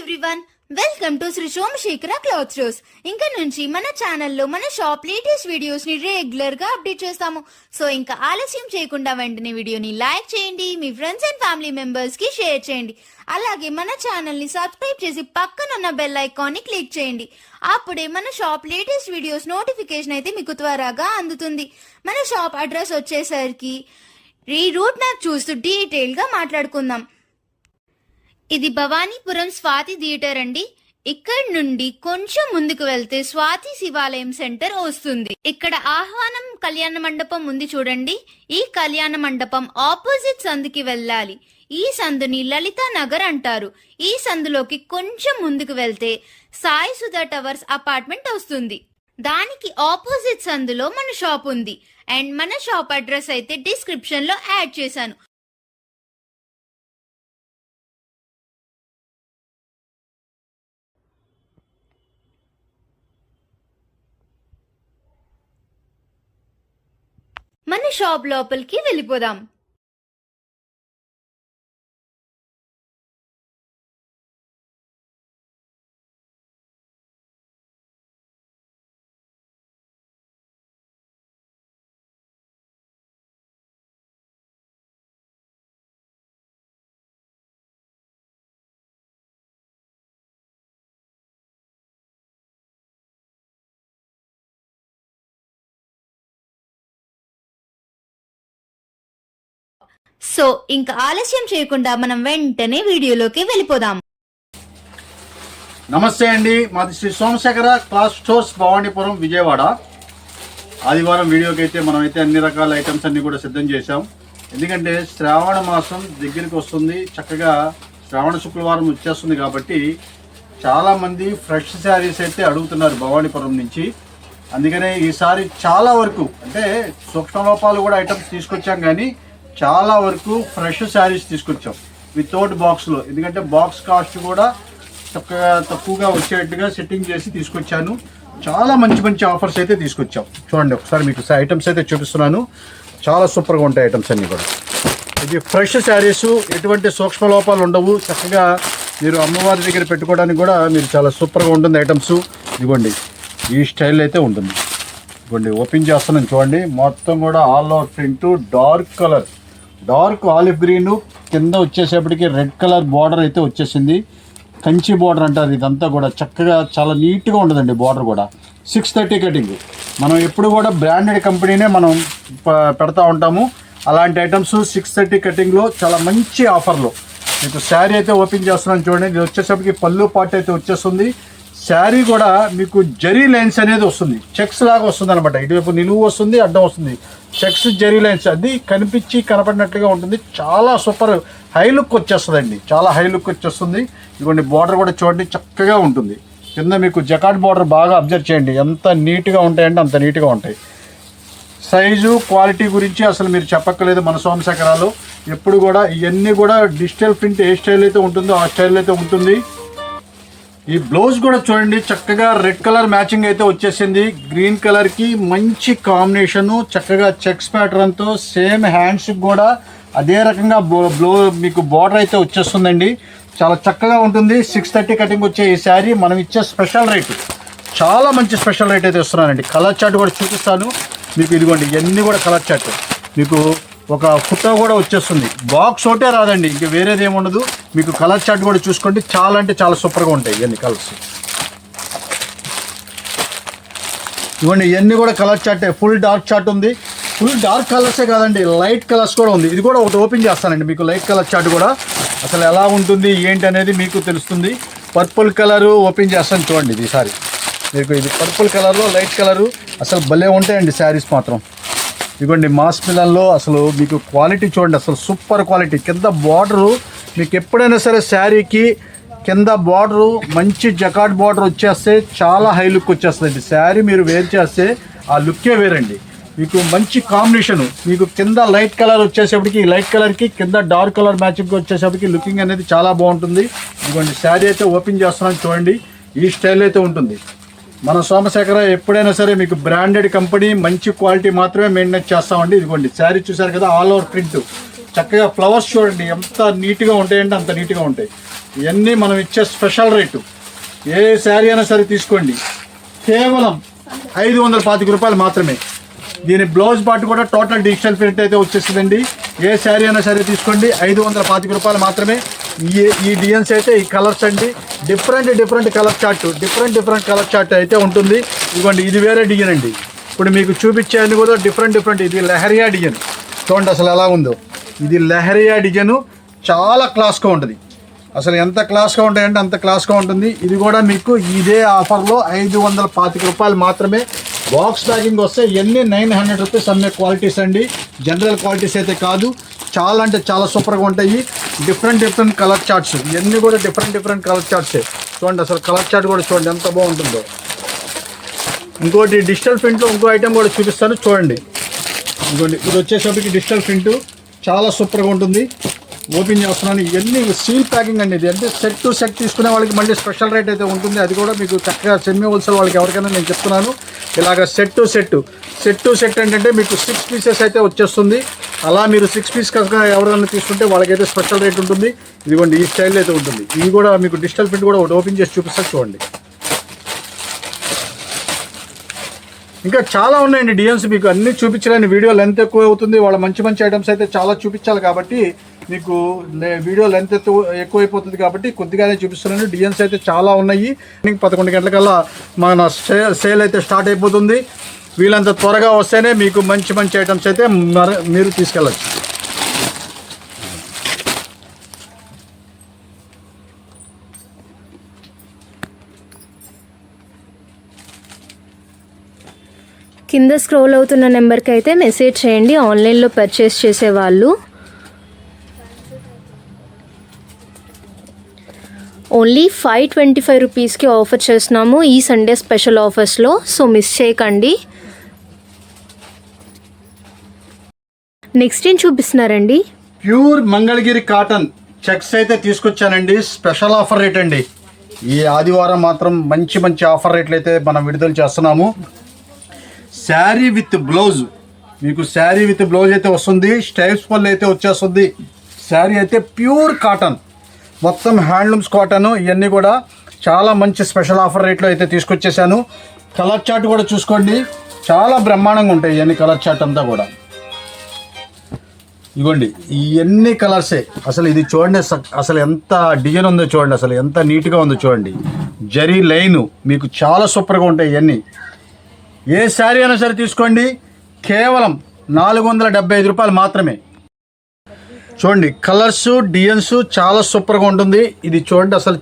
Everyone, welcome to Shri Somashekara cloth stores. ఇంకా నుంచి మన ఛానల్లో మన షాప్ లేటెస్ట్ వీడియోస్ ని రెగ్యులర్ గా అప్డేట్ చేస్తాము. సో ఇంకా ఆలస్యం చేయకుండా వెంటనే వీడియోని లైక్ చేయండి, మీ ఫ్రెండ్స్ అండ్ ఫ్యామిలీ మెంబర్స్ కి షేర్ చేయండి. అలాగే మన ఛానల్ ని సబ్స్క్రైబ్ చేసి పక్కనున్న బెల్ ఐకాన్ ని క్లిక్ చేయండి. అప్పుడే మన షాప్ లేటెస్ట్ వీడియోస్ నోటిఫికేషన్ అయితే మీకు త్వరగా అందుతుంది. మన షాప్ అడ్రస్ వచ్చేసరికి ఈ రూట్ మ్యాప్ చూస్తూ డీటెయిల్ గా మాట్లాడుకుందాం. ఇది భవానీపురం స్వాతి థియేటర్ అండి. ఇక్కడ నుండి కొంచెం ముందుకు వెళ్తే స్వాతి శివాలయం సెంటర్ వస్తుంది. ఇక్కడ ఆహ్వానం కళ్యాణ మండపం ఉంది చూడండి. ఈ కళ్యాణ మండపం ఆపోజిట్ సందుకి వెళ్ళాలి. ఈ సందుని లలితా నగర్ అంటారు. ఈ సందులోకి కొంచెం ముందుకు వెళ్తే సాయి సుధా టవర్స్ అపార్ట్మెంట్ వస్తుంది. దానికి ఆపోజిట్ సందులో మన షాప్ ఉంది. అండ్ మన షాప్ అడ్రస్ అయితే డిస్క్రిప్షన్ లో యాడ్ చేశాను. మన షాప్ లోపలికి వెళ్ళిపోదాం. సో ఇంకా ఆలస్యం చేయకుండా మనం వెంటనే వీడియోలోకి వెళ్ళిపోదాం. నమస్తే అండి, మాది శ్రీ సోమశేఖర క్లాత్ స్టోర్స్ భవానీపురం విజయవాడ. ఆదివారం వీడియోకి అయితే మనమైతే అన్ని రకాల ఐటమ్స్ అన్ని కూడా సిద్ధం చేశాం. ఎందుకంటే శ్రావణ మాసం దగ్గరికి వస్తుంది, చక్కగా శ్రావణ శుక్రవారం వచ్చేస్తుంది కాబట్టి చాలామంది ఫ్రెష్ శారీస్ అయితే అడుగుతున్నారు భవానీపురం నుంచి. అందుకనే ఈసారి చాలా వరకు అంటే సూక్ష్మ లోపాలు కూడా ఐటమ్స్ తీసుకొచ్చాం, కానీ చాలా వరకు ఫ్రెష్ శారీస్ తీసుకొచ్చాం వితౌట్ బాక్స్లో. ఎందుకంటే బాక్స్ కాస్ట్ కూడా చక్కగా తక్కువగా వచ్చేట్టుగా సెట్టింగ్ చేసి తీసుకొచ్చాను. చాలా మంచి మంచి ఆఫర్స్ అయితే తీసుకొచ్చాం. చూడండి ఒకసారి మీకు ఐటమ్స్ అయితే చూపిస్తున్నాను. చాలా సూపర్గా ఉంటాయి ఐటమ్స్ అన్నీ కూడా. ఇది ఫ్రెష్ శారీస్, ఎటువంటి సూక్ష్మ లోపాలు ఉండవు. చక్కగా మీరు అమ్మవారి దగ్గర పెట్టుకోవడానికి కూడా మీరు చాలా సూపర్గా ఉంటుంది ఐటమ్స్. ఇదిగోండి ఈ స్టైల్ అయితే ఉంటుంది. ఇదిగోండి ఓపెన్ చేస్తున్నాను చూడండి. మొత్తం కూడా all over print, dark colour, dark olive green, కింద వచ్చేసేపటికి రెడ్ కలర్ బార్డర్ అయితే వచ్చేసింది. కంచి బార్డర్ అంటారు. ఇదంతా కూడా చక్కగా చాలా నీట్గా ఉంటుందండి. బార్డర్ కూడా 630 కటింగ్. మనం ఎప్పుడు కూడా బ్రాండెడ్ కంపెనీనే మనం పెడతా ఉంటాము. అలాంటి ఐటమ్స్ 630 కటింగ్లో చాలా మంచి ఆఫర్లో మీకు శారీ అయితే ఓపెన్ చేస్తున్నాను చూడండి. ఇది వచ్చేసరికి పళ్ళు పార్ట్ అయితే వచ్చేస్తుంది. శారీ కూడా మీకు జరీ లైన్స్ అనేది వస్తుంది, చెక్స్ లాగా వస్తుంది అనమాట. ఇటువైపు నిలువు వస్తుంది, అడ్డం వస్తుంది. చెక్స్ జరీ లైన్స్, అది కనిపించి కనపడినట్లుగా ఉంటుంది. చాలా సూపర్ హై లుక్ వచ్చేస్తుందండి, చాలా హై లుక్ వచ్చేస్తుంది. ఇదిగోండి బార్డర్ కూడా చూడండి చక్కగా ఉంటుంది. కింద మీకు జకాట్ బార్డర్ బాగా అబ్జర్వ్ చేయండి, ఎంత నీట్గా ఉంటాయంటే అంత నీట్గా ఉంటాయి. సైజు క్వాలిటీ గురించి అసలు మీరు చెప్పక్కర్లేదు. మన సోమశేఖరాలు ఎప్పుడు కూడా ఇవన్నీ కూడా డిజిటల్ ప్రింట్ ఏ స్టైల్ అయితే ఉంటుందో ఆ స్టైల్ అయితే ఉంటుంది. ఈ బ్లౌజ్ కూడా చూడండి చక్కగా రెడ్ కలర్ మ్యాచింగ్ అయితే వచ్చేసింది. గ్రీన్ కలర్కి మంచి కాంబినేషను, చక్కగా చెక్స్ ప్యాటర్న్తో సేమ్ హ్యాండ్స్ కూడా అదే రకంగా మీకు బార్డర్ అయితే వచ్చేస్తుందండి. చాలా చక్కగా ఉంటుంది. 630 కటింగ్ వచ్చే ఈ శారీ మనం ఇచ్చే స్పెషల్ రేటు, చాలా మంచి స్పెషల్ రేట్ అయితే ఇస్తున్నానండి. కలర్ చార్ట్ కూడా చూపిస్తాను మీకు. ఇదిగోండి ఇవన్నీ కూడా కలర్ చార్ట్, మీకు ఒక ఫోటో కూడా వచ్చేస్తుంది. బాక్స్ ఒకటే రాదండి, ఇంక వేరేది ఏమి ఉండదు. మీకు కలర్ చార్ట్ కూడా చూసుకోండి, చాలా అంటే చాలా సూపర్గా ఉంటాయి ఇవన్నీ కలర్స్. ఇవన్నీ ఇవన్నీ కూడా కలర్ చార్టే. ఫుల్ డార్క్ చార్ట్ ఉంది. ఫుల్ డార్క్ కలర్సే కాదండి, లైట్ కలర్స్ కూడా ఉంది. ఇది కూడా ఒకటి ఓపెన్ చేస్తానండి మీకు. లైట్ కలర్ చార్ట్ కూడా అసలు ఎలా ఉంటుంది ఏంటి అనేది మీకు తెలుస్తుంది. పర్పుల్ కలరు ఓపెన్ చేస్తాను చూడండి. ఈసారి మీకు ఇది పర్పుల్ కలర్లో లైట్ కలరు అసలు భలే ఉంటాయండి శారీస్ మాత్రం. ఇదిగోండి మాస్ మిలన్లో అసలు మీకు క్వాలిటీ చూడండి, అసలు సూపర్ క్వాలిటీ. కింద బార్డరు మీకు ఎప్పుడైనా సరే శారీకి కింద బార్డరు మంచి జకాట్ బార్డర్ వచ్చేస్తే చాలా హై లుక్ వచ్చేస్తుంది. శారీ మీరు వేర్ చేస్తే ఆ లుక్కే వేరండి. మీకు మంచి కాంబినేషను. మీకు కింద లైట్ కలర్ వచ్చేసేపటికి లైట్ కలర్కి కింద డార్క్ కలర్ మ్యాచింగ్ వచ్చేసేపటికి లుకింగ్ అనేది చాలా బాగుంటుంది. ఇదిగోండి శారీ అయితే ఓపెన్ చేస్తున్నాను చూడండి. ఈ స్టైల్ అయితే ఉంటుంది. మన సోమశేఖర ఎప్పుడైనా సరే మీకు బ్రాండెడ్ కంపెనీ, మంచి క్వాలిటీ మాత్రమే మెయింటైన్ చేస్తామండి. ఇదిగోండి శారీ చూసారు కదా, ఆల్ ఓవర్ ప్రింట్ చక్కగా ఫ్లవర్స్ చూడండి ఎంత నీట్గా ఉంటాయంటే అంత నీట్గా ఉంటాయి. ఇవన్నీ మనం ఇచ్చే స్పెషల్ రేటు. ఏ శారీ అయినా సరే తీసుకోండి, కేవలం 525 రూపాయలు మాత్రమే. దీని బ్లౌజ్ పార్ట్ కూడా టోటల్ డిజిటల్ ప్రింట్ అయితే వచ్చేస్తుందండి. ఏ శారీ అయినా సరే తీసుకోండి, 525 రూపాయలు మాత్రమే. ఈ డిజైన్స్ అయితే ఈ కలర్స్ అండి, different colour chart, different colour chart అయితే ఉంటుంది. ఇదిగోండి, ఇది వేరే డిజైన్ అండి. ఇప్పుడు మీకు చూపించేది కూడా డిఫరెంట్. ఇది లెహరియా డిజైన్ చూడండి అసలు ఎలా ఉందో. ఇది లెహరియా డిజైన్, చాలా క్లాస్గా ఉంటుంది. అసలు ఎంత క్లాస్గా ఉంటాయంటే అంత క్లాస్గా ఉంటుంది. ఇది కూడా మీకు ఇదే ఆఫర్లో 525 రూపాయలు మాత్రమే. బాక్స్ ప్యాకింగ్ వస్తే ఎన్ని 900 రూపీస్ అమ్మే క్వాలిటీస్ అండి, జనరల్ క్వాలిటీస్ అయితే కాదు. చాలా అంటే చాలా సూపర్గా ఉంటాయి. డిఫరెంట్ కలర్ చార్ట్స్, ఇవన్నీ కూడా డిఫరెంట్ కలర్ చార్ట్సే. చూడండి అసలు కలర్ చార్ట్ కూడా చూడండి ఎంత బాగుంటుందో. ఇంకోటి డిజిటల్ ప్రింట్లో ఇంకో ఐటెం కూడా చూపిస్తాను చూడండి. ఇంకోటి ఇది వచ్చేసరికి డిజిటల్ ప్రింట్ చాలా సూపర్గా ఉంటుంది. ఓపెన్ చేస్తున్నాను. ఇవన్నీ సీల్ ప్యాకింగ్ అండి. ఇది అంటే సెట్ టు సెట్ తీసుకునే వాళ్ళకి మళ్ళీ స్పెషల్ రేట్ అయితే ఉంటుంది. అది కూడా మీకు చక్కగా సెమీ హోల్సేల్ వాళ్ళకి ఎవరికైనా నేను చెప్తున్నాను. ఇలాగ సెట్ టు సెట్ ఏంటంటే మీకు 6 పీసెస్ అయితే వచ్చేస్తుంది. అలా మీరు 6 పీస్ కనుక ఎవరైనా తీసుకుంటే వాళ్ళకైతే స్పెషల్ రేట్ ఉంటుంది. ఇదిగోండి ఈ స్టైల్ అయితే ఉంటుంది. ఇది కూడా మీకు డిజిటల్ ప్రింట్ కూడా ఒకటి ఓపెన్ చేసి చూపిస్తారు చూడండి. ఇంకా చాలా ఉన్నాయండి డిజైన్స్. మీకు అన్నీ చూపించలేని, వీడియో లెంత్ ఎక్కువ అవుతుంది. వాళ్ళ మంచి ఐటమ్స్ అయితే చాలా చూపించాలి కాబట్టి మీకు వీడియో లెంత్ ఎక్కువైపోతుంది కాబట్టి కొద్దిగానే చూపిస్తున్నాను. డిజైన్స్ అయితే చాలా ఉన్నాయి. 11 గంటలకల్లా మన సేల్ అయితే స్టార్ట్ అయిపోతుంది. వీళ్ళంత త్వరగా వస్తేనే మీకు మంచి ఐటమ్స్ అయితే మీరు తీసుకెళ్ళచ్చు. కింద స్క్రోల్ అవుతున్న నెంబర్కి అయితే మెసేజ్ చేయండి ఆన్లైన్లో పర్చేస్ చేసేవాళ్ళు. ఓన్లీ 525 రూపీస్కి ఆఫర్ చేస్తున్నాము ఈ సండే స్పెషల్ ఆఫర్స్లో. సో మిస్ చేయకండి. నెక్స్ట్ ఏం చూపిస్తున్నారండి? ప్యూర్ మంగళగిరి కాటన్ చెక్స్ అయితే తీసుకొచ్చానండి. స్పెషల్ ఆఫర్ రేట్ అండి. ఈ ఆదివారం మాత్రం మంచి ఆఫర్ రేట్లు అయితే మనం విడుదల చేస్తున్నాము. శారీ విత్ బ్లౌజ్, మీకు శారీ విత్ బ్లౌజ్ అయితే వస్తుంది. స్టైప్స్ పళ్ళు అయితే వచ్చేస్తుంది. శారీ అయితే ప్యూర్ కాటన్, మొత్తం హ్యాండ్లూమ్స్ కాటన్. ఇవన్నీ కూడా చాలా మంచి స్పెషల్ ఆఫర్ రేట్లో అయితే తీసుకొచ్చేసాను. కలర్ చార్ట్ కూడా చూసుకోండి, చాలా బ్రహ్మాండంగా ఉంటాయి ఇవన్నీ కలర్ చార్ట్ అంతా కూడా. ఇవ్వండి ఇవన్నీ కలర్సే. అసలు ఇది చూడండి అసలు ఎంత డిజైన్ ఉందో చూడండి, అసలు ఎంత నీట్గా ఉందో చూడండి. జరీ లైను మీకు చాలా సూపర్గా ఉంటాయి ఇవన్నీ. ఏ శారీ అయినా సరే తీసుకోండి, కేవలం 475 రూపాయలు మాత్రమే. చూడండి కలర్స్ డిజైన్స్ చాలా సూపర్గా ఉంటుంది. ఇది చూడండి అసలు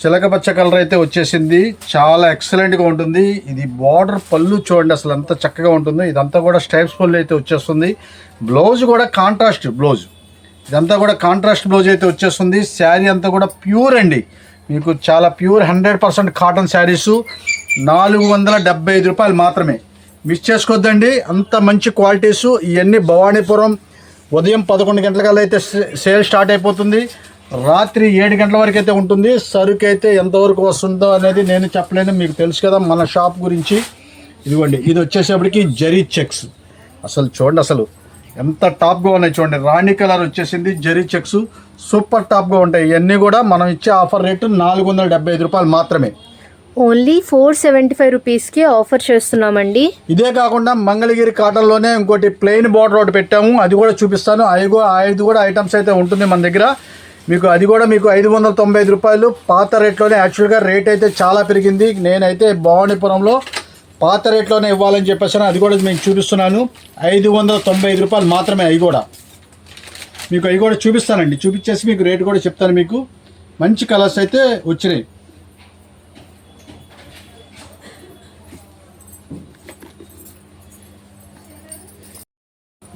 చిలక పచ్చ కలర్ అయితే వచ్చేసింది, చాలా ఎక్సలెంట్గా ఉంటుంది. ఇది బార్డర్ పళ్ళు చూడండి అసలు ఎంత చక్కగా ఉంటుంది. ఇదంతా కూడా స్టైప్స్ పళ్ళు అయితే వచ్చేస్తుంది. బ్లౌజ్ కూడా కాంట్రాస్ట్ బ్లౌజ్, ఇదంతా కూడా కాంట్రాస్ట్ బ్లౌజ్ అయితే వచ్చేస్తుంది. శారీ అంతా కూడా ప్యూర్ అండి, మీకు చాలా ప్యూర్ 100% కాటన్ శారీసు. 475 రూపాయలు మాత్రమే. మిస్ చేసుకోవద్దండి, అంత మంచి క్వాలిటీసు. ఇవన్నీ భవానీపురం ఉదయం 11 గంటలకల్లా అయితే సేల్ స్టార్ట్ అయిపోతుంది. రాత్రి 7 గంటల వరకు అయితే ఉంటుంది. సరుకు అయితే ఎంతవరకు వస్తుందో అనేది నేను చెప్పలేను, మీకు తెలుసు కదా మన షాప్ గురించి. ఇదిగోండి ఇది వచ్చేసేపటికి జరీ చెక్స్. అసలు చూడండి అసలు ఎంత టాప్గా ఉన్నాయి చూడండి. రాణి కలర్ వచ్చేసింది, జరీ చెక్స్ సూపర్ టాప్గా ఉంటాయి. ఇవన్నీ కూడా మనం ఇచ్చే ఆఫర్ రేటు 475 రూపాయలు మాత్రమే. ఓన్లీ 475 రూపీస్కి ఆఫర్ చేస్తున్నామండి. ఇదే కాకుండా మంగళగిరి కాటన్లోనే ఇంకోటి ప్లెయిన్ బార్డర్ ఒకటి పెట్టాము, అది కూడా చూపిస్తాను. ఐదు కూడా ఐటమ్స్ అయితే ఉంటుంది మన దగ్గర. మీకు అది కూడా మీకు 595 రూపాయలు పాత రేట్లోనే. యాక్చువల్గా రేట్ అయితే చాలా పెరిగింది. నేనైతే భవానీపురంలో పాత రేట్లోనే ఇవ్వాలని చెప్పేసాను. అది కూడా మీకు చూపిస్తున్నాను. 595 రూపాయలు మాత్రమే. అవి కూడా చూపిస్తానండి. చూపించేసి మీకు రేట్ కూడా చెప్తాను. మీకు మంచి కలర్స్ అయితే వచ్చినాయి.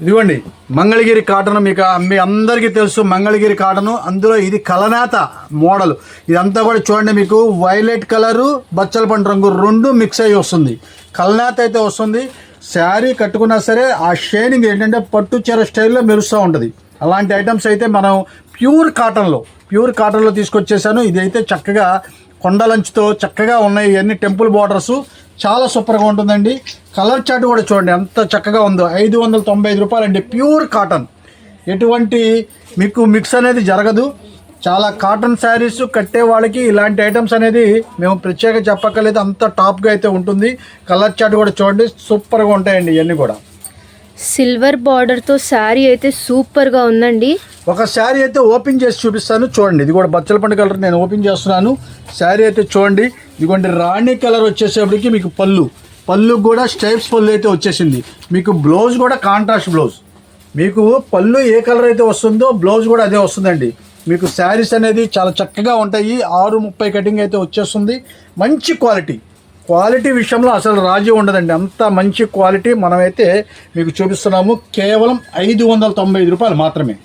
ఇదిగోండి మంగళగిరి కాటన్, మీకు మీ అందరికీ తెలుసు మంగళగిరి కాటను. అందులో ఇది కలనేత మోడల్. ఇదంతా కూడా చూడండి మీకు వైలెట్ కలరు బచ్చల పండు రంగు రెండు మిక్స్ అయ్యి వస్తుంది. కలనేత అయితే వస్తుంది. శారీ కట్టుకున్నా సరే ఆ షైనింగ్ ఏంటంటే పట్టు చీర స్టైల్లో మెరుస్తూ ఉంటుంది. అలాంటి ఐటమ్స్ అయితే మనం ప్యూర్ కాటన్లో తీసుకొచ్చేసాను. ఇది అయితే చక్కగా కొండలంచుతో చక్కగా ఉన్నాయి. ఇవన్నీ టెంపుల్ బార్డర్స్, చాలా సూపర్గా ఉంటుందండి. కలర్ చార్ట్ కూడా చూడండి ఎంత చక్కగా ఉందో. 595 రూపాయలు అండి, ప్యూర్ కాటన్. ఎటువంటి మీకు మిక్స్ అనేది జరగదు. చాలా కాటన్ శారీస్ కట్టే వాళ్ళకి ఇలాంటి ఐటమ్స్ అనేది మేము ప్రత్యేకంగా చెప్పక్కర్లేదు, అంత టాప్గా అయితే ఉంటుంది. కలర్ చార్ట్ కూడా చూడండి, సూపర్గా ఉంటాయండి ఇవన్నీ కూడా. సిల్వర్ బార్డర్తో శారీ అయితే సూపర్గా ఉందండి. ఒక శారీ అయితే ఓపెన్ చేసి చూపిస్తాను చూడండి. ఇది కూడా బచ్చల పండు కలర్ నేను ఓపెన్ చేస్తున్నాను. శారీ అయితే చూడండి, ఇదిగోండి రాణి కలర్ వచ్చేసేపటికి మీకు పళ్ళు కూడా స్ట్రైప్స్ పళ్ళు అయితే వచ్చేసింది. మీకు బ్లౌజ్ కూడా కాంట్రాస్ట్ బ్లౌజ్. మీకు పళ్ళు ఏ కలర్ అయితే వస్తుందో బ్లౌజ్ కూడా అదే వస్తుందండి. మీకు శారీస్ అనేది చాలా చక్కగా ఉంటాయి. 6:30 కటింగ్ అయితే వచ్చేస్తుంది. మంచి క్వాలిటీ విషయంలో అసలు రాజీ ఉండదండి, అంత మంచి క్వాలిటీ మనమైతే మీకు చూపిస్తున్నాము. కేవలం 595 రూపాయలు మాత్రమే.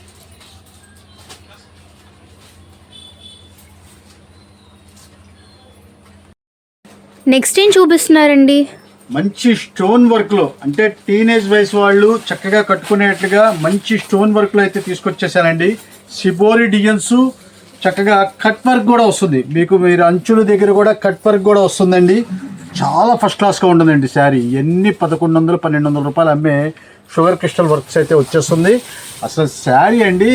నెక్స్ట్ ఏం చూపిస్తున్నారండి? మంచి స్టోన్ వర్క్లో, అంటే టీనేజ్ వయసు వాళ్ళు చక్కగా కట్టుకునేట్లుగా మంచి స్టోన్ వర్క్లో అయితే తీసుకొచ్చేసానండి. షిబోరి డిజైన్స్, చక్కగా కట్ వర్క్ కూడా వస్తుంది. మీరు అంచుల దగ్గర కూడా కట్ వర్క్ కూడా వస్తుందండి. చాలా ఫస్ట్ క్లాస్గా ఉంటుందండి శారీ. ఎన్ని 1100-1200 రూపాయలు అమ్మే షుగర్ క్రిస్టల్ వర్క్స్ అయితే వచ్చేస్తుంది. అసలు శారీ అండి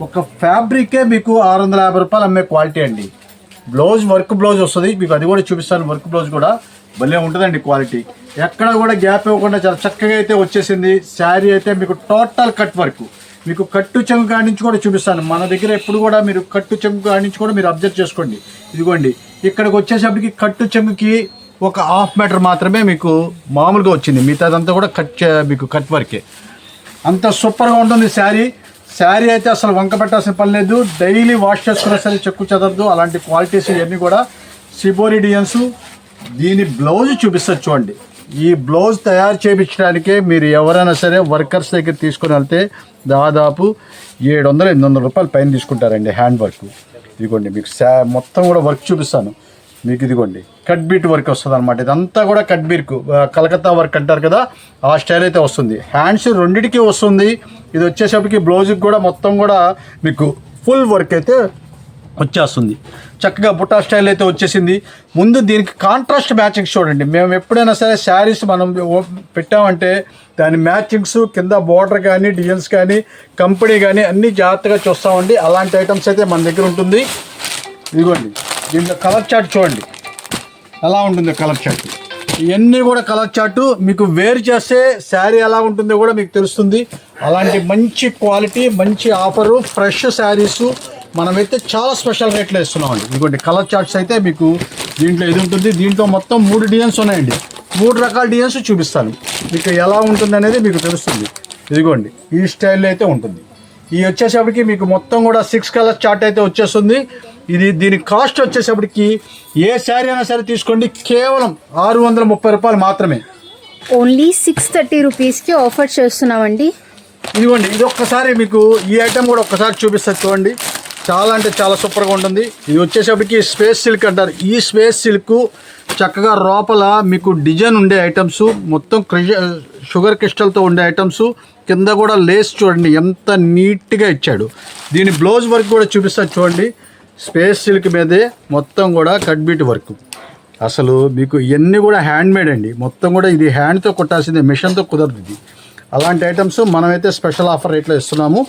ఒక ఫ్యాబ్రికే మీకు 650 రూపాయలు అమ్మే క్వాలిటీ అండి. వర్క్ బ్లౌజ్ వస్తుంది మీకు, అది కూడా చూపిస్తాను. వర్క్ బ్లౌజ్ కూడా భలే ఉంటుందండి క్వాలిటీ. ఎక్కడ కూడా గ్యాప్ ఇవ్వకుండా చాలా చక్కగా అయితే వచ్చేసింది. శారీ అయితే మీకు టోటల్ కట్ వర్క్, మీకు కట్టు చెంగు కాడించి కూడా చూపిస్తాను. మన దగ్గర ఎప్పుడు కూడా మీరు కట్టు చెంగు కాడించి కూడా మీరు అబ్జర్వ్ చేసుకోండి. ఇదిగోండి ఇక్కడికి వచ్చేసరికి కట్టు చెంగుకి ఒక 1/2 మీటర్ మాత్రమే మీకు మామూలుగా వచ్చింది. మిగతాదంతా కూడా మీకు కట్ వర్కే. అంత సూపర్గా ఉంటుంది శారీ అయితే అసలు వంక పెట్టాల్సిన పని లేదు. డైలీ వాష్ చేసుకున్నా సరే చెక్కు చెదరదు. అలాంటి క్వాలిటీస్ ఇవన్నీ కూడా షిబోరి డిజైన్స్. దీని బ్లౌజ్ చూపిస్తారు చూడండి. ఈ బ్లౌజ్ తయారు చేయించడానికే మీరు ఎవరైనా సరే వర్కర్స్ దగ్గర తీసుకుని వెళ్తే దాదాపు 700-800 రూపాయలు పైన తీసుకుంటారండి హ్యాండ్ వర్క్. ఇదిగోండి మీకు మొత్తం కూడా వర్క్ చూపిస్తాను మీకు. ఇదిగోండి కట్ బీట్ వర్క్ వస్తుంది అనమాట. ఇదంతా కూడా కట్ బీట్, కలకత్తా వర్క్ అంటారు కదా, ఆ స్టైల్ అయితే వస్తుంది. హ్యాండ్స్ రెండిటికి వస్తుంది. ఇది వచ్చేసరికి బ్లౌజ్కి కూడా మొత్తం కూడా మీకు ఫుల్ వర్క్ అయితే వచ్చేస్తుంది. చక్కగా బుట్టా స్టైల్ అయితే వచ్చేసింది. ముందు దీనికి కాంట్రాస్ట్ మ్యాచింగ్స్ చూడండి. మేము ఎప్పుడైనా సరే శారీస్ మనం పెట్టామంటే దాని మ్యాచింగ్స్ కింద బోర్డర్ కానీ డిజైన్స్ కానీ కంపెనీ కానీ అన్నీ జాగ్రత్తగా చూస్తామండి. అలాంటి ఐటమ్స్ అయితే మన దగ్గర ఉంటుంది. ఇదిగోండి దీంట్లో కలర్ చార్ట్ చూడండి ఎలా ఉంటుందో. కలర్ చార్ట్ ఇవన్నీ కూడా కలర్ చార్టు మీకు వేరు చేస్తే శారీ ఎలా ఉంటుందో కూడా మీకు తెలుస్తుంది. అలాంటి మంచి క్వాలిటీ, మంచి ఆఫరు, ఫ్రెష్ శారీసు మనమైతే చాలా స్పెషల్ రేట్లో ఇస్తున్నామండి. ఇదిగోండి కలర్ చార్ట్స్ అయితే మీకు దీంట్లో ఇది ఉంటుంది. దీంట్లో మొత్తం 3 డిజైన్స్ ఉన్నాయండి. 3 రకాల డిజైన్స్ చూపిస్తాను మీకు ఎలా ఉంటుంది అనేది మీకు తెలుస్తుంది. ఇదిగోండి ఈ స్టైల్లో అయితే ఉంటుంది. ఈ వచ్చేసప్పటికి మీకు మొత్తం కూడా 6 కలర్ చార్ట్ అయితే వచ్చేస్తుంది. దీని కాస్ట్ వచ్చేసప్పటికి ఏ శారీ అయినా సరే తీసుకోండి, కేవలం 630 రూపాయలు మాత్రమే. ఓన్లీ 630 రూపీస్కి ఆఫర్ చేస్తున్నామండి. ఇదిగోండి ఇది ఒక్కసారి మీకు ఈ ఐటమ్ కూడా ఒక్కసారి చూపిస్తారు చూడండి. చాలా అంటే చాలా సూపర్గా ఉంటుంది. ఇది వచ్చేసప్పటికి స్పేస్ సిల్క్ అంటారు. ఈ స్పేస్ సిల్క్ చక్కగా లోపల మీకు డిజైన్ ఉండే ఐటమ్స్, మొత్తం షుగర్ క్రిస్టల్తో ఉండే ఐటమ్స్, కింద కూడా లేస్ చూడండి ఎంత నీట్గా ఇచ్చాడు. దీని బ్లౌజ్ వర్క్ కూడా చూపిస్తారు చూడండి. స్పేస్ సిల్క్ మీదే మొత్తం కూడా కట్ బీట్ వర్క్. అసలు మీకు ఇవన్నీ కూడా హ్యాండ్ మేడ్ అండి. మొత్తం కూడా ఇది హ్యాండ్తో కొట్టాల్సిందే, మిషన్తో కుదరదు ఇది. అలాంటి ఐటమ్స్ మనమైతే స్పెషల్ ఆఫర్ రేట్లో ఇస్తున్నాము.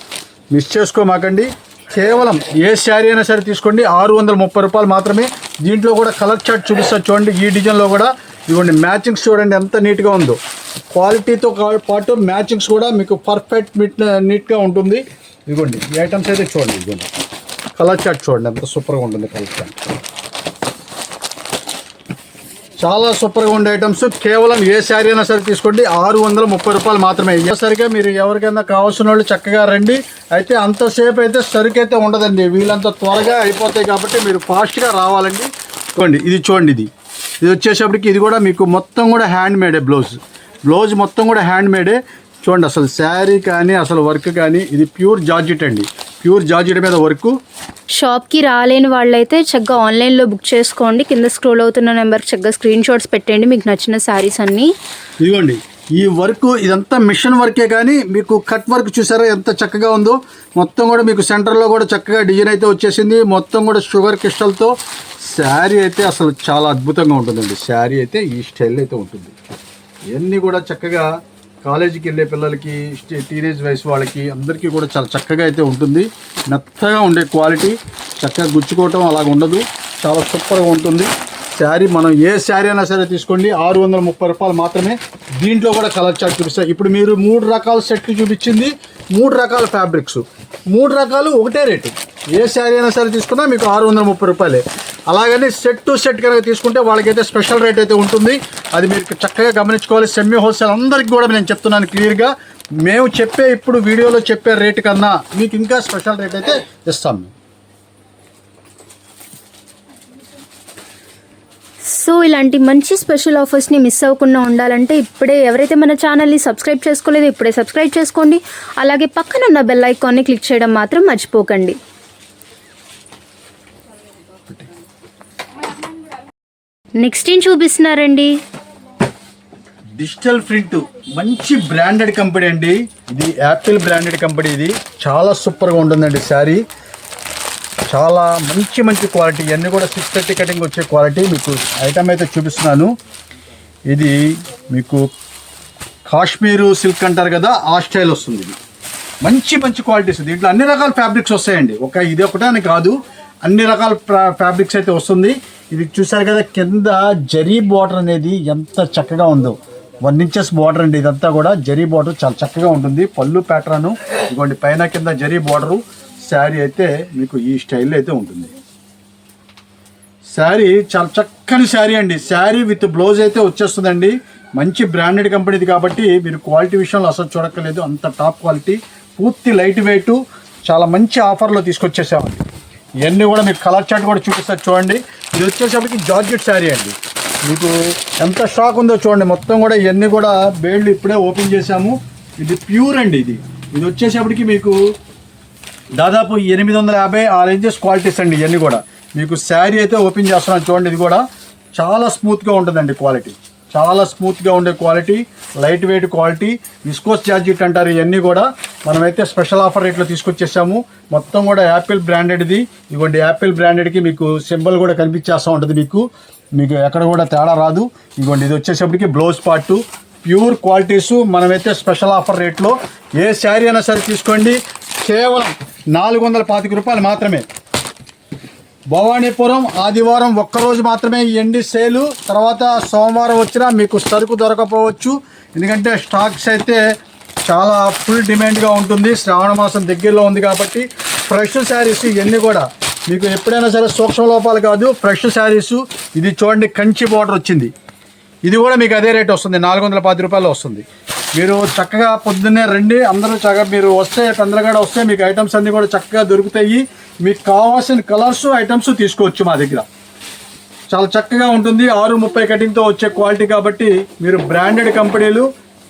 మిస్ చేసుకోమాకండి. కేవలం ఏ శారీ అయినా సరే తీసుకోండి, 630 రూపాయలు మాత్రమే. దీంట్లో కూడా కలర్ చార్ట్ చూపిస్తారు చూడండి. ఈ డిజైన్లో కూడా ఇదిగోండి మ్యాచింగ్స్ చూడండి ఎంత నీట్గా ఉందో. క్వాలిటీతో పాటు మ్యాచింగ్స్ కూడా మీకు పర్ఫెక్ట్ నీట్గా ఉంటుంది. ఇదిగోండి ఈ ఐటమ్స్ అయితే చూడండి. ఇదిగోండి కలర్ చార్ట్ చూడండి ఎంత సూపర్గా ఉంటుంది. కలర్ చార్ట్ చాలా సూపర్గా ఉండే ఐటమ్స్. కేవలం ఏ శారీ అయినా సరే తీసుకోండి, 630 రూపాయలు మాత్రమే. సరిగ్గా మీరు ఎవరికైనా కావాల్సిన వాళ్ళు చక్కగా రండి. అయితే అంతసేపు అయితే సరుకు అయితే ఉండదండి, వీళ్ళంత త్వరగా అయిపోతాయి కాబట్టి మీరు ఫాస్ట్గా రావాలండి. చూడండి ఇది చూడండి, ఇది వచ్చేసప్పటికి ఇది కూడా మీకు మొత్తం కూడా హ్యాండ్ మేడే బ్లౌజ్ మొత్తం కూడా హ్యాండ్ మేడే. చూడండి అసలు శారీ కానీ అసలు వర్క్ కానీ ఇది ప్యూర్ జార్జెట్ అండి. ప్యూర్ జార్జెట్ మీద వర్క్. షాప్కి రాలేని వాళ్ళైతే చక్కగా ఆన్లైన్లో బుక్ చేసుకోండి. కింద స్క్రోల్ అవుతున్న నెంబర్కి చక్కగా స్క్రీన్ షాట్స్ పెట్టండి మీకు నచ్చిన శారీస్ అన్నీ. ఇదిగోండి ఈ వర్క్ ఇదంతా మిషన్ వర్కే, కానీ మీకు కట్ వర్క్ చూసారా ఎంత చక్కగా ఉందో. మొత్తం కూడా మీకు సెంటర్లో కూడా చక్కగా డిజైన్ అయితే వచ్చేసింది. మొత్తం కూడా షుగర్ క్రిస్టల్తో శారీ అయితే అసలు చాలా అద్భుతంగా ఉంటుందండి. శారీ అయితే ఈ స్టైల్ అయితే ఉంటుంది. ఇవన్నీ కూడా చక్కగా కాలేజీకి వెళ్ళే పిల్లలకి, టీనేజ్ వయసు వాళ్ళకి అందరికీ కూడా చాలా చక్కగా అయితే ఉంటుంది. మెత్తగా ఉండే క్వాలిటీ, చక్కగా గుచ్చుకోవటం అలాగ ఉండదు, చాలా సూపర్గా ఉంటుంది శారీ. మనం ఏ శారీ అయినా సరే తీసుకోండి, 630 రూపాయలు మాత్రమే. దీంట్లో కూడా కలర్ చార్ట్ చూపిస్తాయి. ఇప్పుడు మీరు 3 రకాల సెట్లు చూపించింది, 3 రకాల ఫ్యాబ్రిక్స్, 3 రకాలు ఒకటే రేటు. ఏ శారీ అయినా సరే తీసుకున్నా మీకు 630 రూపాయలే. అలాగని సెట్ టు సెట్ కనుక తీసుకుంటే వాళ్ళకైతే స్పెషల్ రేట్ అయితే ఉంటుంది. అది మీరు చక్కగా గమనించుకోవాలి. సెమీ హోల్సేల్ అందరికీ కూడా నేను చెప్తున్నాను క్లియర్గా, మేము చెప్పే ఇప్పుడు వీడియోలో చెప్పే రేటు కన్నా మీకు ఇంకా స్పెషల్ రేట్ అయితే ఇస్తాం మేము. సో ఇలాంటి మంచి స్పెషల్ ఆఫర్స్ని మిస్ అవ్వకుండా ఉండాలంటే ఇప్పుడే ఎవరైతే మన ఛానల్ని సబ్స్క్రైబ్ చేసుకోలేదో ఇప్పుడే సబ్స్క్రైబ్ చేసుకోండి. అలాగే పక్కన ఉన్న బెల్ ఐకాన్ని క్లిక్ చేయడం మాత్రం మర్చిపోకండి. నెక్స్ట్ ఏం చూపిస్తున్నారండి? డిజిటల్ ప్రింట్, మంచి బ్రాండెడ్ కంపెనీ అండి. ఇది యాపిల్ బ్రాండెడ్ కంపెనీ. ఇది చాలా సూపర్గా ఉంటుందండి శారీ. చాలా మంచి క్వాలిటీ. ఇవన్నీ కూడా 630 కటింగ్ వచ్చే క్వాలిటీ. మీకు ఐటమ్ అయితే చూపిస్తున్నాను. ఇది మీకు కాశ్మీరు సిల్క్ అంటారు కదా, ఆ స్టైల్ వస్తుంది. ఇది మంచి క్వాలిటీస్. దీంట్లో అన్ని రకాల ఫ్యాబ్రిక్స్ వస్తాయండి. ఇది ఒకటే అని కాదు, అన్ని రకాల ఫ్యాబ్రిక్స్ అయితే వస్తుంది. ఇది చూసారు కదా, కింద జరీ బార్డర్ అనేది ఎంత చక్కగా ఉందో. 1 inches బార్డర్ అండి. ఇదంతా కూడా జరీ బార్డర్ చాలా చక్కగా ఉంటుంది. పళ్ళు ప్యాటర్ను ఇదిగోండి, పైన కింద జరీ బార్డరు. శారీ అయితే మీకు ఈ స్టైల్లో అయితే ఉంటుంది. శారీ చాలా చక్కని శారీ అండి. శారీ విత్ బ్లౌజ్ అయితే వచ్చేస్తుందండి. మంచి బ్రాండెడ్ కంపెనీది కాబట్టి మీరు క్వాలిటీ విషయంలో అసలు చూడక్కర్లేదు, అంత టాప్ క్వాలిటీ. పూర్తి లైట్ వెయిట్, చాలా మంచి ఆఫర్లో తీసుకొచ్చేసామండి. ఇవన్నీ కూడా మీకు కలర్ చార్ట్ కూడా చూపిస్తారు చూడండి. ఇది వచ్చేసరికి జార్జెట్ శారీ అండి. మీకు ఎంత స్టాక్ ఉందో చూడండి. మొత్తం కూడా ఇవన్నీ కూడా బేళ్ళు ఇప్పుడే ఓపెన్ చేశాము. ఇది ప్యూర్ అండి. ఇది వచ్చేసప్పటికి మీకు దాదాపు 850 ఆ రేంజెస్ క్వాలిటీస్ అండి. ఇవన్నీ కూడా మీకు శారీ అయితే ఓపెన్ చేస్తున్నాను చూడండి. ఇది కూడా చాలా స్మూత్గా ఉంటుందండి. క్వాలిటీ చాలా స్మూత్గా ఉండే quality, light weight quality, viscose georgette అంటారు. ఇవన్నీ కూడా మనమైతే స్పెషల్ ఆఫర్ రేట్లో తీసుకొచ్చేసాము. మొత్తం కూడా యాపిల్ బ్రాండెడ్ది. ఇదిగోండి, యాపిల్ బ్రాండెడ్కి మీకు సింబల్ కూడా కనిపించేస్తూ ఉంటుంది. మీకు ఎక్కడ కూడా తేడా రాదు. ఇదిగోండి, ఇది వచ్చేసప్పటికి బ్లౌజ్ పార్టు, ప్యూర్ క్వాలిటీసు. మనమైతే స్పెషల్ ఆఫర్ రేట్లో ఏ శారీ అయినా సరే తీసుకోండి, కేవలం 425 రూపాయలు మాత్రమే. భవానీపురం ఆదివారం ఒక్కరోజు మాత్రమే ఈ ఎండి సేలు. తర్వాత సోమవారం వచ్చినా మీకు సరుకు దొరకపోవచ్చు. ఎందుకంటే స్టాక్స్ అయితే చాలా ఫుల్ డిమాండ్గా ఉంటుంది. శ్రావణ మాసం దగ్గరలో ఉంది కాబట్టి ఫ్రెష్ శారీస్ ఇవన్నీ కూడా మీకు ఎప్పుడైనా సరే సూక్ష్మ లోపాలు కాదు, ఫ్రెష్ శారీసు. ఇది చూడండి, కంచి బార్డర్ వచ్చింది. ఇది కూడా మీకు అదే రేట్ వస్తుంది, 410 రూపాయలు వస్తుంది. మీరు చక్కగా పొద్దున్నే రండి, అందరూ చక్కగా మీరు వస్తే తొందరగా వస్తే మీకు ఐటమ్స్ అన్నీ కూడా చక్కగా దొరుకుతాయి. మీకు కావాల్సిన కలర్స్ ఐటమ్స్ తీసుకోవచ్చు మా దగ్గర. చాలా చక్కగా ఉంటుంది. 630 కటింగ్తో వచ్చే క్వాలిటీ కాబట్టి మీరు బ్రాండెడ్ కంపెనీలు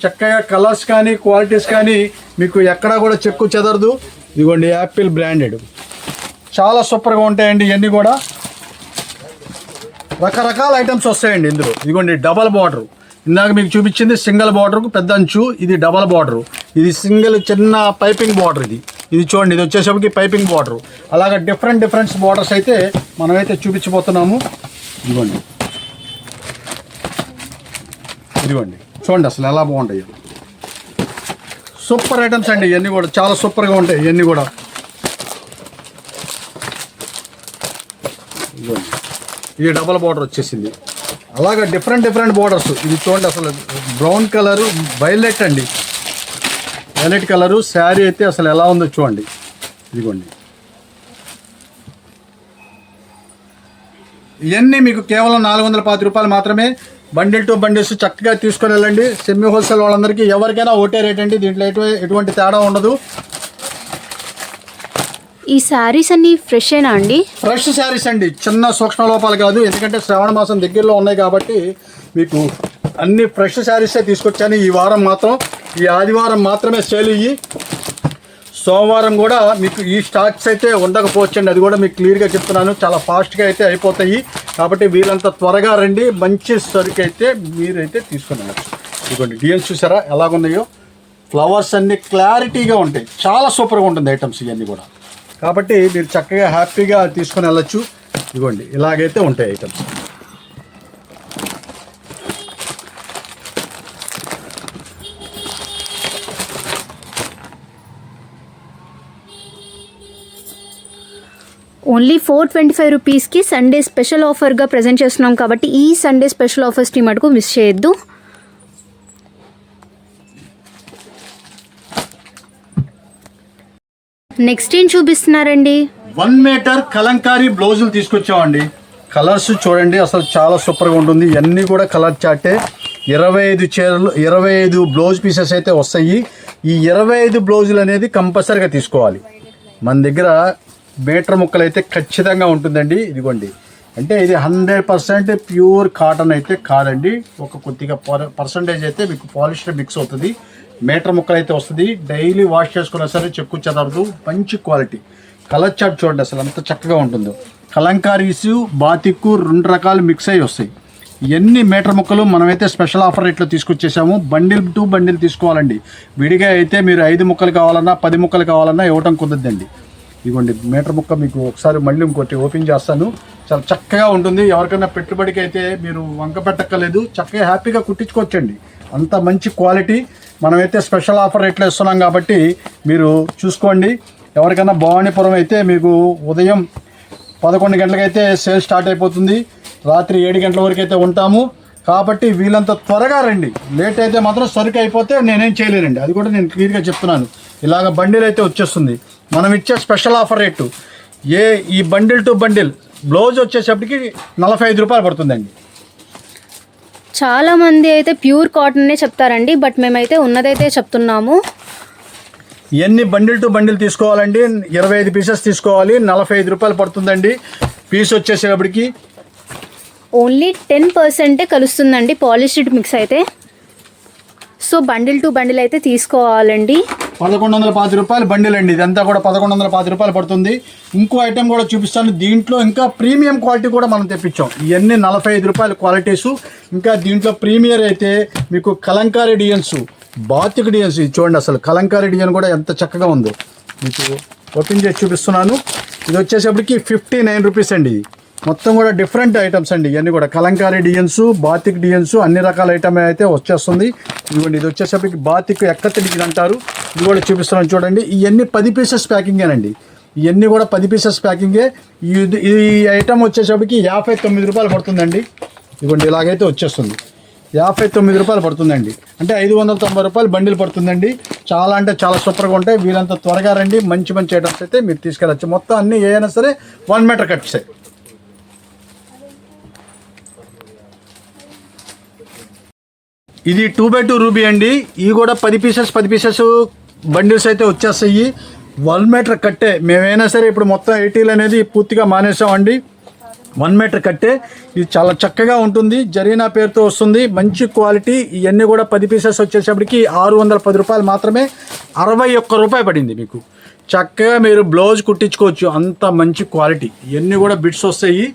చక్కగా కలర్స్ కానీ క్వాలిటీస్ కానీ మీకు ఎక్కడా కూడా చెక్కు చెదరదు. ఇదిగోండి, యాపిల్ బ్రాండెడ్ చాలా సూపర్గా ఉంటాయండి. ఇవన్నీ కూడా రకరకాల ఐటమ్స్ వస్తాయండి ఇందులో. ఇదిగోండి, డబల్ బార్డర్. ఇందాక మీకు చూపించింది సింగిల్ బార్డర్కు పెద్ద అంచు, ఇది డబల్ బార్డరు. ఇది సింగిల్ చిన్న పైపింగ్ బార్డర్. ఇది చూడండి, ఇది వచ్చేసరికి పైపింగ్ బార్డరు. అలాగే డిఫరెంట్ బార్డర్స్ అయితే మనమైతే చూపించబోతున్నాము. ఇదిగోండి చూడండి అసలు ఎలా బాగుంటాయి. సూపర్ ఐటమ్స్ అండి. ఇవన్నీ కూడా చాలా సూపర్గా ఉంటాయి. ఇవన్నీ కూడా ఇది డబల్ బార్డర్ వచ్చేసింది. అలాగే డిఫరెంట్ బార్డర్స్. ఇది చూడండి, అసలు బ్రౌన్ కలరు, వైలెట్ అండి, వైలెట్ కలరు. శారీ అయితే అసలు ఎలా ఉందో చూడండి. ఇదిగోండి, ఇవన్నీ మీకు కేవలం 410 రూపాయలు మాత్రమే. బండిల్ టు బండిల్స్ చక్కగా తీసుకొని వెళ్ళండి. సెమీ హోల్సేల్ వాళ్ళందరికీ ఎవరికైనా ఒకటే రేట్ అండి. దీంట్లో ఎటువంటి తేడా ఉండదు. ఈ శారీస్ అన్ని ఫ్రెష్ ఏనా అండి? ఫ్రెష్ శారీస్ అండి, చిన్న సూక్ష్మ లోపాలు కాదు. ఎందుకంటే శ్రావణ మాసం దగ్గరలో ఉన్నాయి కాబట్టి మీకు అన్ని ఫ్రెష్ శారీసే తీసుకొచ్చాను. ఈ వారం మాత్రం, ఈ ఆదివారం మాత్రమే సేల్ ఇయ్యి. సోమవారం కూడా మీకు ఈ స్టాక్స్ అయితే ఉండకపోవచ్చండి. అది కూడా మీకు క్లియర్గా చెప్తున్నాను. చాలా ఫాస్ట్గా అయితే అయిపోతాయి కాబట్టి వీళ్ళంత త్వరగా రండి. మంచి సరుకు అయితే మీరైతే తీసుకుని వెళ్ళచ్చు. ఇదిగోండి, డిజైన్స్ చూసారా ఎలాగున్నాయో. ఫ్లవర్స్ అన్నీ క్లారిటీగా ఉంటాయి. చాలా సూపర్గా ఉంటుంది ఐటమ్స్ ఇవన్నీ కూడా. కాబట్టి మీరు చక్కగా హ్యాపీగా తీసుకొని వెళ్ళచ్చు. ఇదిగోండి, ఇలాగైతే ఉంటాయి ఐటమ్స్. ఓన్లీ 425 రూపీస్కి సండే స్పెషల్ ఆఫర్గా ప్రజెంట్ చేస్తున్నాం కాబట్టి ఈ సండే స్పెషల్ ఆఫర్స్ని మటుకు మిస్ చేయొద్దు. నెక్స్ట్ ఏం చూపిస్తున్నారండి? 1 మీటర్ కలంకారీ బ్లౌజులు తీసుకొచ్చామండి. కలర్స్ చూడండి, అసలు చాలా సూపర్గా ఉంటుంది. ఇవన్నీ కూడా కలర్ చాటే. 25 చీరలు, 25 బ్లౌజ్ పీసెస్ అయితే వస్తాయి. ఈ 25 బ్లౌజులు అనేది కంపల్సరీగా తీసుకోవాలి. మన దగ్గర మీటర్ ముక్కలు అయితే ఖచ్చితంగా ఉంటుందండి. ఇదిగోండి, అంటే ఇది 100% ప్యూర్ కాటన్ అయితే కాదండి. ఒక కొద్దిగా పర్సంటేజ్ అయితే మీకు పాలిస్టర్ మిక్స్ అవుతుంది. మీటర్ ముక్కలు అయితే వస్తుంది. డైలీ వాష్ చేసుకున్నా సరే చెక్కు చెదరదు. మంచి క్వాలిటీ. కలర్ చార్ట్ చూడండి అసలు ఎంత చక్కగా ఉంటుందో. కలంకారీసు, బాతిక్కు 2 రకాలు మిక్స్ అయ్యి వస్తాయి. ఎన్ని మీటర్ ముక్కలు మనమైతే స్పెషల్ ఆఫర్ రేట్లో తీసుకొచ్చేసాము. బండిల్ టు బండిల్ తీసుకోవాలండి. విడిగా అయితే మీరు 5 ముక్కలు కావాలన్నా 10 ముక్కలు కావాలన్నా ఇవ్వటం కుదరదండి. ఇదిగోండి మీటర్ ముక్క మీకు ఒకసారి మళ్ళీ ఇంకోటి ఓపెన్ చేస్తాను. చాలా చక్కగా ఉంటుంది. ఎవరికైనా పెట్టుబడికి అయితే మీరు వంక పెట్టక్కర్లేదు, చక్కగా హ్యాపీగా కుట్టించుకోవచ్చండి. అంత మంచి క్వాలిటీ. మనమైతే స్పెషల్ ఆఫర్ రేట్లో ఇస్తున్నాం కాబట్టి మీరు చూసుకోండి. ఎవరికైనా భవానీపురం అయితే మీకు ఉదయం 11 గంటలకైతే సేల్ స్టార్ట్ అయిపోతుంది. రాత్రి 7 గంటల వరకు అయితే ఉంటాము కాబట్టి వీళ్ళంత త్వరగా రండి. లేట్ అయితే మాత్రం సరుకు అయిపోతే నేనేం చేయలేనండి. అది కూడా నేను క్లియర్గా చెప్తున్నాను. ఇలాగ బండిల్ అయితే వచ్చేస్తుంది. మనం ఇచ్చే స్పెషల్ ఆఫర్ రేటు ఈ బండిల్ టు బండిల్ బ్లౌజ్ వచ్చేసప్పటికి 45 రూపాయలు పడుతుందండి. చాలామంది అయితే ప్యూర్ కాటన్నే చెప్తారండి, బట్ మేమైతే ఉన్నదైతే చెప్తున్నాము. ఎన్ని బండిల్ టు బండిల్ తీసుకోవాలండి? 25 పీసెస్ తీసుకోవాలి. 45 రూపాయలు పడుతుందండి. పీస్ వచ్చేసేపటికి ఓన్లీ 10% కలుస్తుందండి పాలిస్టర్ మిక్స్ అయితే. సో బండిల్ టు బండిల్ అయితే తీసుకోవాలండి. 1150 రూపాయలు బండిల్ అండి. ఇదంతా కూడా 1150 రూపాయలు పడుతుంది. ఇంకో ఐటెం కూడా చూపిస్తాను. దీంట్లో ఇంకా ప్రీమియం క్వాలిటీ కూడా మనం తెప్పించాం. ఇవన్నీ 45 రూపాయల క్వాలిటీసు. ఇంకా దీంట్లో ప్రీమియర్ అయితే మీకు కలంకారీ డిజైన్స్, బాతిక్ డిజైన్స్. ఇది చూడండి అసలు కలంకారీ డిజైన్ కూడా ఎంత చక్కగా ఉందో. మీకు ఓపెన్ చేసి చూపిస్తున్నాను. ఇది వచ్చేసప్పటికి 59 రూపీస్ అండి. మొత్తం కూడా డిఫరెంట్ ఐటమ్స్ అండి. ఇవన్నీ కూడా కలంకారీ డిజైన్స్, బాతిక్ డిజైన్స్, అన్ని రకాల ఐటమ్ అయితే వచ్చేస్తుంది. ఇదిగోండి, ఇది వచ్చేసరికి బాతిక్ ఎక్కత్తి డిజైన్ అంటారు. ఇది కూడా చూపిస్తున్నాను చూడండి. ఇవన్నీ 10 పీసెస్ ప్యాకింగేనండి. ఇవన్నీ కూడా 10 పీసెస్ ప్యాకింగే. ఈ ఐటమ్ వచ్చేసరికి 59 రూపాయలు పడుతుందండి. ఇదిగోండి, ఇలాగైతే వచ్చేస్తుంది. 59 రూపాయలు పడుతుందండి. అంటే 590 రూపాయలు బండిల్ పడుతుందండి. చాలా అంటే చాలా సూపర్గా ఉంటాయి. వీళ్ళంతా త్వరగా రండి. మంచి మంచి ఐటమ్స్ అయితే మీరు తీసుకెళ్ళచ్చు. మొత్తం అన్నీ ఏదైనా సరే 1 మీటర్ కట్సే. ఇది 2x2 రూబీ అండి. ఇవి కూడా 10 పీసెస్ బండిల్స్ అయితే వచ్చేస్తాయి. 1 మీటర్ కట్టే. మేమైనా సరే ఇప్పుడు మొత్తం 80 అనేది పూర్తిగా మానేసామండి. 1 మీటర్ కట్టే. ఇది చాలా చక్కగా ఉంటుంది. జరీనా పేరుతో వస్తుంది. మంచి క్వాలిటీ. ఇవన్నీ కూడా 10 పీసెస్ వచ్చేసప్పటికి 610 రూపాయలు మాత్రమే. 61 రూపాయి పడింది మీకు. చక్కగా మీరు బ్లౌజ్ కుట్టించుకోవచ్చు. అంత మంచి క్వాలిటీ. ఇవన్నీ కూడా బిట్స్ వస్తాయి.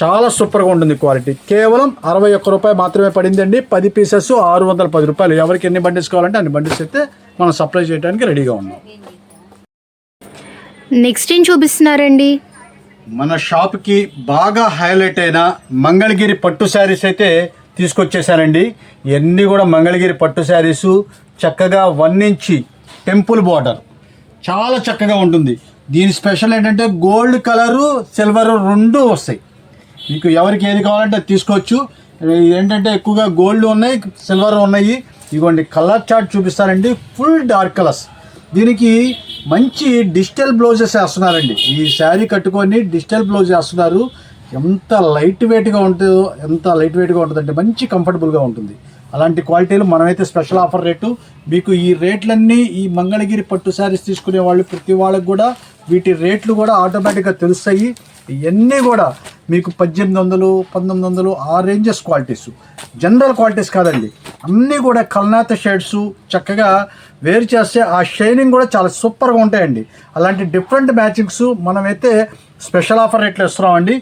చాలా సూపర్గా ఉంటుంది క్వాలిటీ. కేవలం 61 రూపాయి మాత్రమే పడిందండి. 10 పీసెస్ 610 రూపాయలు. ఎవరికి ఎన్ని బండిల్స్ కావాలంటే అన్ని బండిల్స్ అయితే మనం సప్లై చేయడానికి రెడీగా ఉన్నాం. నెక్స్ట్ ఏం చూపిస్తున్నారండి? మన షాప్కి బాగా హైలైట్ అయిన మంగళగిరి పట్టు శారీస్ అయితే తీసుకొచ్చేసారండి. ఇవన్నీ కూడా మంగళగిరి పట్టు శారీసు. చక్కగా 1 ఇంచ్ టెంపుల్ బార్డర్ చాలా చక్కగా ఉంటుంది. దీని స్పెషల్ ఏంటంటే గోల్డ్ కలరు, సిల్వర్ 2 వస్తాయి. మీకు ఎవరికి ఏది కావాలంటే అది తీసుకోవచ్చు. ఏంటంటే ఎక్కువగా గోల్డ్ ఉన్నాయి, సిల్వర్ ఉన్నాయి. ఇదిగోండి కలర్ చార్ట్ చూపిస్తానండి. Full dark colours. దీనికి మంచి డిజిటల్ బ్లౌజెస్ వేస్తున్నారండి. ఈ శారీ కట్టుకొని డిజిటల్ బ్లౌజ్ వేస్తున్నారు. ఎంత లైట్ వెయిట్గా ఉంటుందంటే మంచి కంఫర్టబుల్గా ఉంటుంది. అలాంటి క్వాలిటీలు మనమైతే స్పెషల్ ఆఫర్ రేటు. మీకు ఈ రేట్లన్నీ ఈ మంగళగిరి పట్టు శారీస్ తీసుకునే వాళ్ళు ప్రతి వాళ్ళకి కూడా వీటి రేట్లు కూడా ఆటోమేటిక్గా తెలుస్తాయి. ఇవన్నీ కూడా మీకు 1800, 1900 ఆ రేంజెస్ క్వాలిటీస్. జనరల్ క్వాలిటీస్ కాదండి. అన్నీ కూడా కల్నాథ షేడ్స్. చక్కగా వేర్ చేస్తే ఆ షైనింగ్ కూడా చాలా సూపర్గా ఉంటాయండి. అలాంటి డిఫరెంట్ మ్యాచింగ్స్ మనమైతే స్పెషల్ ఆఫర్ రేట్లు ఇస్తున్నామండి.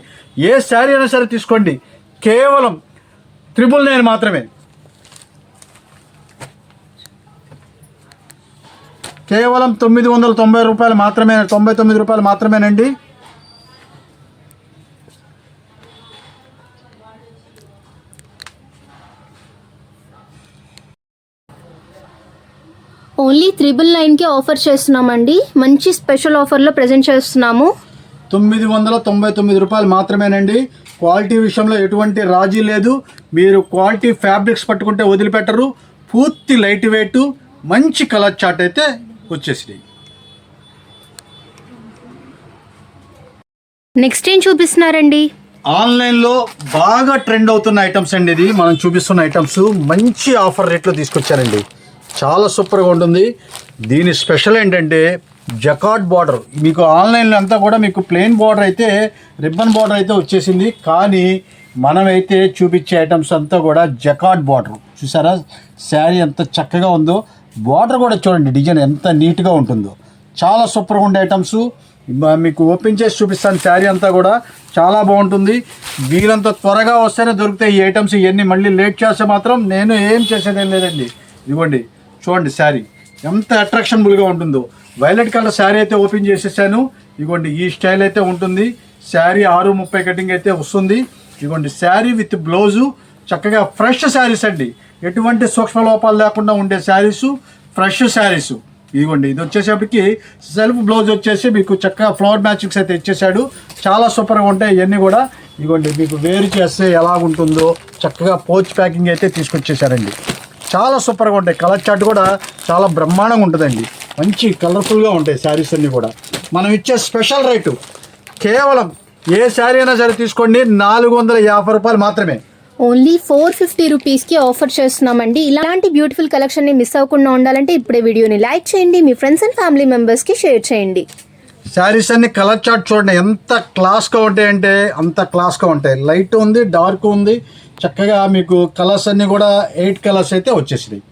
ఏ శారీ అయినా సరే తీసుకోండి. కేవలం 999 మాత్రమే. కేవలం 990 రూపాయలు మాత్రమే. 99 రూపాయలు మాత్రమేనండి. ఓన్లీ 999కే ఆఫర్ చేస్తున్నామండి. మంచి స్పెషల్ ఆఫర్లో ప్రజెంట్ చేస్తున్నాము. 999 రూపాయలు మాత్రమేనండి. క్వాలిటీ విషయంలో ఎటువంటి రాజీ లేదు. మీరు క్వాలిటీ ఫ్యాబ్రిక్స్ పట్టుకుంటే వదిలిపెట్టరు. పూర్తి లైట్ వెయిట్, మంచి కలర్ చార్ట్ అయితే వచ్చేసినాయి. నెక్స్ట్ ఏం చూపిస్తున్నారండి? ఆన్లైన్లో బాగా ట్రెండ్ అవుతున్న ఐటమ్స్ అండి. ఇది మనం చూపిస్తున్న ఐటమ్స్ మంచి ఆఫర్ రేట్లో తీసుకొచ్చారండి. చాలా సూపర్గా ఉంటుంది. దీని స్పెషల్ ఏంటంటే జకార్డ్ బార్డర్. మీకు ఆన్లైన్లో అంతా కూడా మీకు ప్లెయిన్ బార్డర్ అయితే, రిబ్బన్ బార్డర్ అయితే వచ్చేసింది. కానీ మనమైతే చూపించే ఐటమ్స్ అంతా కూడా జకార్డ్ బార్డర్. చూసారా శారీ ఎంత చక్కగా ఉందో. బార్డర్ కూడా చూడండి, డిజైన్ ఎంత నీట్గా ఉంటుందో. చాలా సూపర్గా ఉండే ఐటమ్స్ మీకు ఓపెన్ చేసి చూపిస్తాను. శారీ అంతా కూడా చాలా బాగుంటుంది. వీలంత త్వరగా వస్తేనే దొరుకుతాయి ఈ ఐటమ్స్. ఇవన్నీ మళ్ళీ లేట్ చేస్తే మాత్రం నేను ఏం చేసేదేం లేదండి. ఇవ్వండి చూడండి శారీ ఎంత అట్రాక్షనబుల్గా ఉంటుందో. వైలెట్ కలర్ శారీ అయితే ఓపెన్ చేసేసాను. ఇదిగోండి ఈ స్టైల్ అయితే ఉంటుంది. శారీ 6:30 కటింగ్ అయితే వస్తుంది. ఇదిగోండి శారీ విత్ బ్లౌజు. చక్కగా ఫ్రెష్ శారీస్ అండి, ఎటువంటి సూక్ష్మ లోపాలు లేకుండా ఉండే శారీసు, ఫ్రెష్ శారీసు. ఇదిగోండి ఇది వచ్చేసేపటికి సెల్ఫ్ బ్లౌజ్ వచ్చేసి మీకు చక్కగా ఫ్లవర్ మ్యాచింగ్స్ అయితే ఇచ్చేసాడు. చాలా సూపర్గా ఉంటాయి ఇవన్నీ కూడా. ఇదిగోండి మీకు వేరు చేస్తే ఎలా ఉంటుందో చక్కగా పౌచ్ ప్యాకింగ్ అయితే తీసుకొచ్చేసారండి. చాలా సూపర్గా ఉంటాయి. కలర్ చార్ట్ కూడా చాలా బ్రహ్మాండంగా ఉంటుందండి. మంచి కలర్ఫుల్గా ఉంటాయి శారీస్ అన్నీ కూడా. మనం ఇచ్చే స్పెషల్ రేటు కేవలం ఏ శారీ అయినా సరే తీసుకోండి 450 రూపాయలు మాత్రమే. ఓన్లీ 450 రూపీస్కి ఆఫర్ చేస్తున్నామండి. ఇలాంటి బ్యూటిఫుల్ కలెక్షన్ని మిస్ అవ్వకుండా ఉండాలంటే ఇప్పుడే వీడియోని లైక్ చేయండి, మీ ఫ్రెండ్స్ అండ్ ఫ్యామిలీ మెంబర్స్కి షేర్ చేయండి. శారీస్ అన్ని కలర్ చార్ట్ చూడండి ఎంత క్లాస్గా ఉంటాయంటే అంత క్లాస్గా ఉంటాయి. లైట్ ఉంది, డార్క్ ఉంది. చక్కగా మీకు కలర్స్ అన్నీ కూడా 8 కలర్స్ అయితే వచ్చేసినాయి.